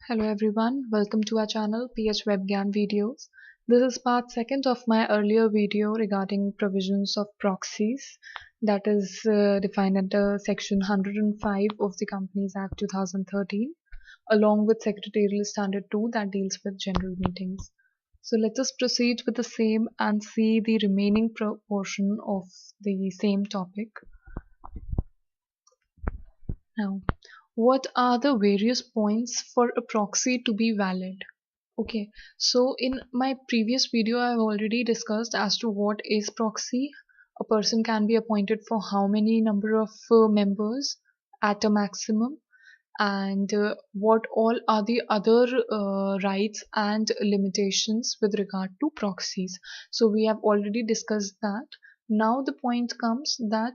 Hello everyone, welcome to our channel PH Webgyan Videos. This is part second of my earlier video regarding provisions of proxies that is defined under section 105 of the Companies Act 2013 along with Secretarial Standard 2 that deals with general meetings. So let us proceed with the same and see the remaining portion of the same topic. Now, what are the various points for a proxy to be valid? Okay, so in my previous video, I've already discussed as to what is proxy. A person can be appointed for how many number of members at a maximum, and what all are the other rights and limitations with regard to proxies. So we have already discussed that. Now the point comes that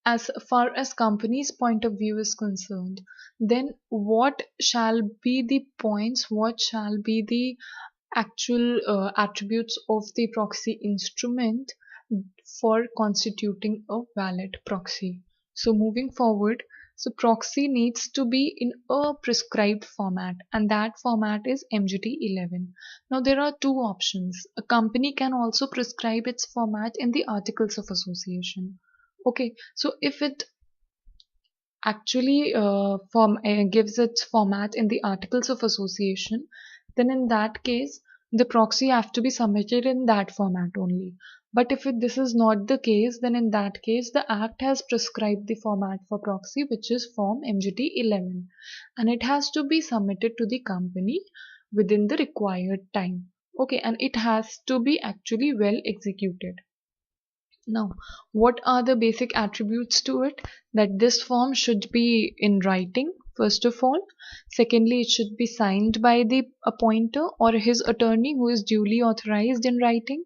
as far as company's point of view is concerned, then what shall be the points, what shall be the actual attributes of the proxy instrument for constituting a valid proxy. So moving forward, so proxy needs to be in a prescribed format, and that format is MGT11. Now there are two options. A company can also prescribe its format in the Articles of Association. Okay, so if it actually gives its format in the Articles of Association, then in that case, the proxy have to be submitted in that format only. But if this is not the case, then in that case, the Act has prescribed the format for proxy, which is Form MGT 11, and it has to be submitted to the company within the required time. Okay, and it has to be actually well executed. Now, what are the basic attributes to it? That this form should be in writing, first of all. Secondly, it should be signed by the appointer or his attorney who is duly authorized in writing.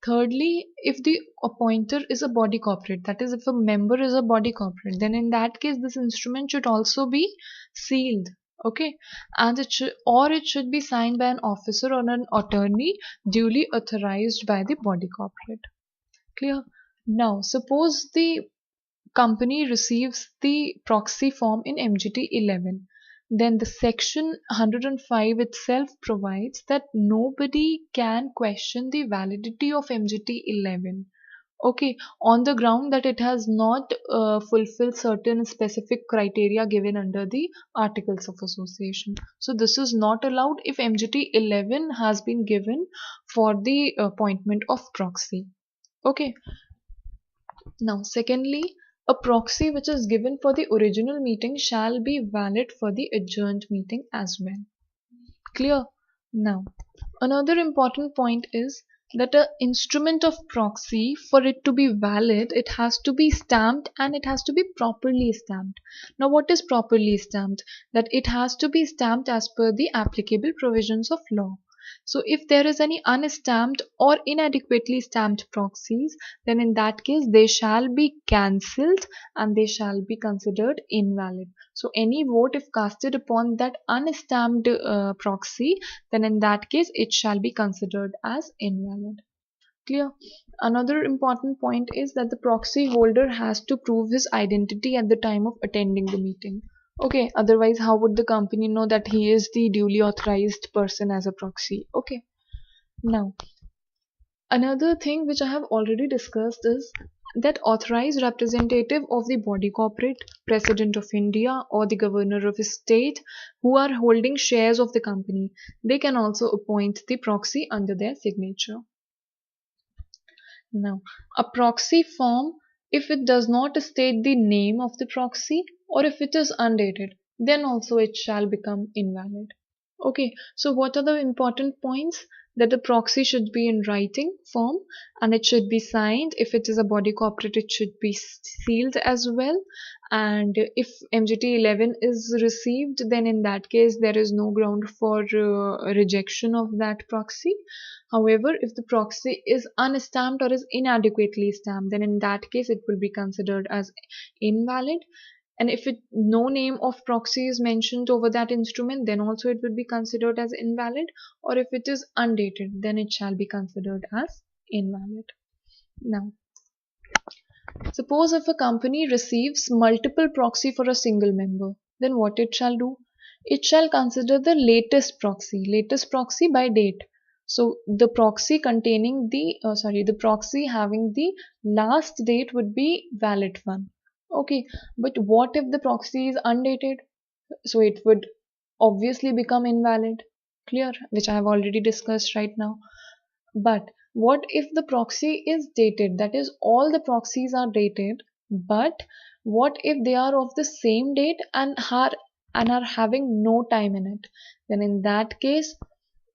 Thirdly, if the appointer is a body corporate, that is, if a member is a body corporate, then in that case, this instrument should also be sealed. Okay, and it should be signed by an officer or an attorney duly authorized by the body corporate. Clear? Now, suppose the company receives the proxy form in MGT 11, then the section 105 itself provides that nobody can question the validity of MGT 11. Okay, on the ground that it has not fulfilled certain specific criteria given under the Articles of Association. So this is not allowed if MGT 11 has been given for the appointment of proxy. Okay. Now, secondly, a proxy which is given for the original meeting shall be valid for the adjourned meeting as well. Clear? Now, another important point is that an instrument of proxy, for it to be valid, it has to be stamped and it has to be properly stamped. Now, what is properly stamped? That it has to be stamped as per the applicable provisions of law. So if there is any unstamped or inadequately stamped proxies, then in that case they shall be cancelled and they shall be considered invalid. So any vote if casted upon that unstamped proxy, then in that case it shall be considered as invalid. Clear? Another important point is that the proxy holder has to prove his identity at the time of attending the meeting. Okay, otherwise how would the company know that he is the duly authorized person as a proxy? Okay. Now, another thing which I have already discussed is that authorized representative of the body corporate, President of India or the governor of a state who are holding shares of the company, they can also appoint the proxy under their signature. Now, a proxy form, if it does not state the name of the proxy or if it is undated, then also it shall become invalid. Okay, so what are the important points? That the proxy should be in writing form and it should be signed. If it is a body corporate, it should be sealed as well. And if MGT 11 is received, then in that case, there is no ground for rejection of that proxy. However, if the proxy is unstamped or is inadequately stamped, then in that case, it will be considered as invalid. And if no name of proxy is mentioned over that instrument, then also it will be considered as invalid. Or if it is undated, then it shall be considered as invalid. Now, suppose if a company receives multiple proxy for a single member, then what it shall do? it shall consider the latest proxy by date. So the proxy containing the proxy having the last date would be valid one. Okay, but what if the proxy is undated? So it would obviously become invalid. Clear? Which I have already discussed right now. But what if the proxy is dated? That is, all the proxies are dated, but what if they are of the same date and are having no time in it? Then in that case,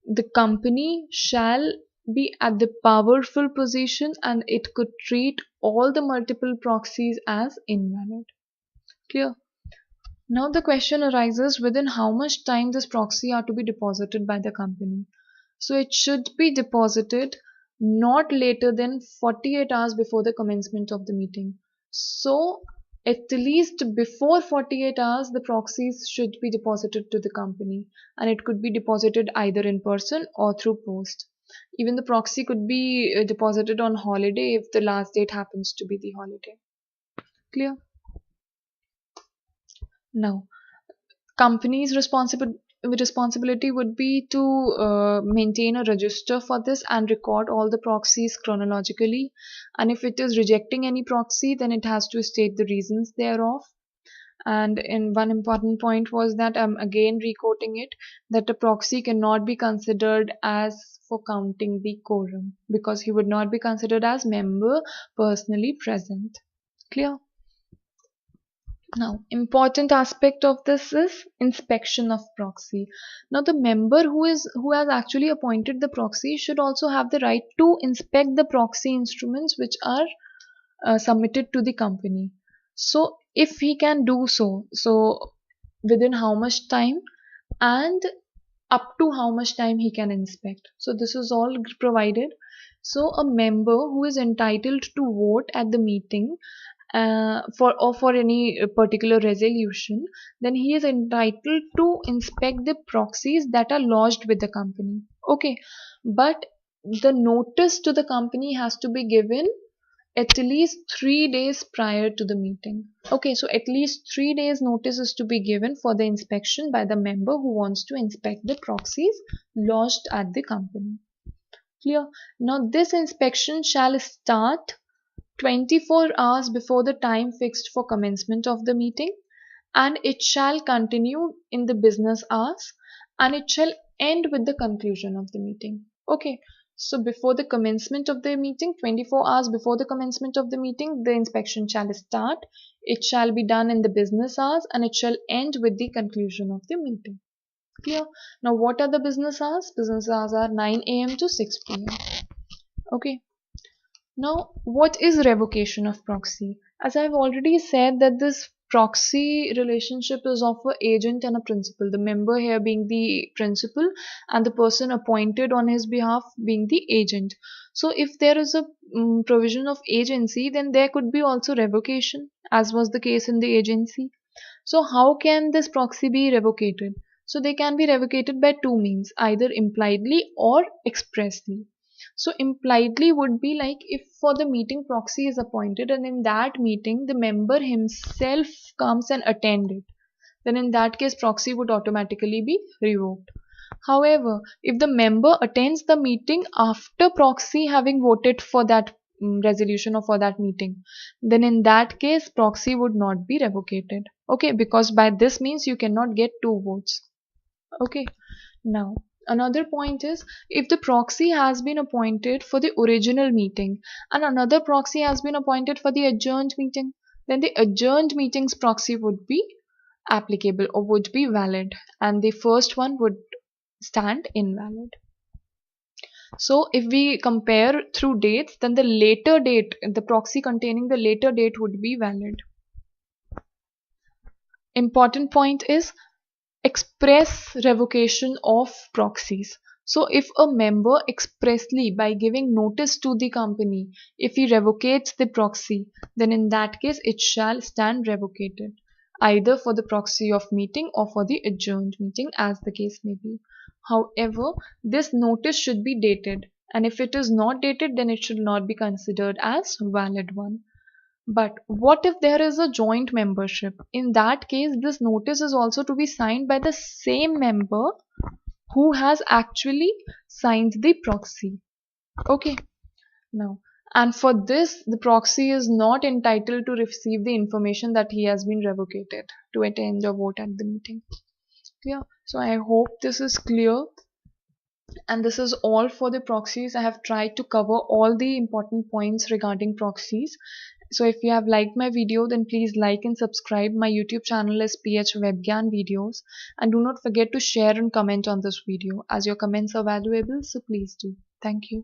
the company shall be at the powerful position and it could treat all the multiple proxies as invalid. Clear? Now the question arises, within how much time this proxy are to be deposited by the company. So it should be deposited not later than 48 hours before the commencement of the meeting. So at least before 48 hours the proxies should be deposited to the company, and it could be deposited either in person or through post. Even the proxy could be deposited on holiday if the last date happens to be the holiday. Clear? Now company's responsibility would be to maintain a register for this and record all the proxies chronologically, and if it is rejecting any proxy then it has to state the reasons thereof. And in one important point was that I'm again requoting it, that a proxy cannot be considered as for counting the quorum because he would not be considered as member personally present. Clear? Now, important aspect of this is inspection of proxy. Now, the member who has actually appointed the proxy should also have the right to inspect the proxy instruments which are submitted to the company. So, if he can do so, so within how much time and up to how much time he can inspect. So, this is all provided. So, a member who is entitled to vote at the meeting for any particular resolution, then he is entitled to inspect the proxies that are lodged with the company. Okay, but the notice to the company has to be given at least 3 days prior to the meeting. Okay, so at least 3 days notice is to be given for the inspection by the member who wants to inspect the proxies lodged at the company. Clear? Now this inspection shall start 24 hours before the time fixed for commencement of the meeting, and it shall continue in the business hours, and it shall end with the conclusion of the meeting. Okay, so before the commencement of the meeting, 24 hours before the commencement of the meeting, the inspection shall start, it shall be done in the business hours, and it shall end with the conclusion of the meeting. Clear? Now what are the business hours? Business hours are 9 a.m. to 6 p.m. Okay. Now, what is revocation of proxy? As I've already said that this proxy relationship is of an agent and a principal, the member here being the principal and the person appointed on his behalf being the agent. So if there is a provision of agency, then there could be also revocation, as was the case in the agency. So how can this proxy be revocated? So they can be revocated by two means, either impliedly or expressly. So impliedly would be like if for the meeting proxy is appointed and in that meeting the member himself comes and attend it, then in that case proxy would automatically be revoked. However, if the member attends the meeting after proxy having voted for that resolution or for that meeting, then in that case proxy would not be revocated. Okay, because by this means you cannot get two votes. Okay, now another point is if the proxy has been appointed for the original meeting and another proxy has been appointed for the adjourned meeting, then the adjourned meeting's proxy would be applicable or would be valid, and the first one would stand invalid. So if we compare through dates, then the later date, the proxy containing the later date would be valid. Important point is express revocation of proxies. So if a member expressly by giving notice to the company, if he revocates the proxy, then in that case it shall stand revocated, either for the proxy of meeting or for the adjourned meeting as the case may be. However, this notice should be dated, and if it is not dated then it should not be considered as valid one. But what if there is a joint membership? In that case, this notice is also to be signed by the same member who has actually signed the proxy. Okay, now, and for this, the proxy is not entitled to receive the information that he has been revocated to attend or vote at the meeting. Yeah, so I hope this is clear. And this is all for the proxies. I have tried to cover all the important points regarding proxies. So if you have liked my video, then please like and subscribe. My YouTube channel is PH Webgyan Videos. And do not forget to share and comment on this video, as your comments are valuable, so please do. Thank you.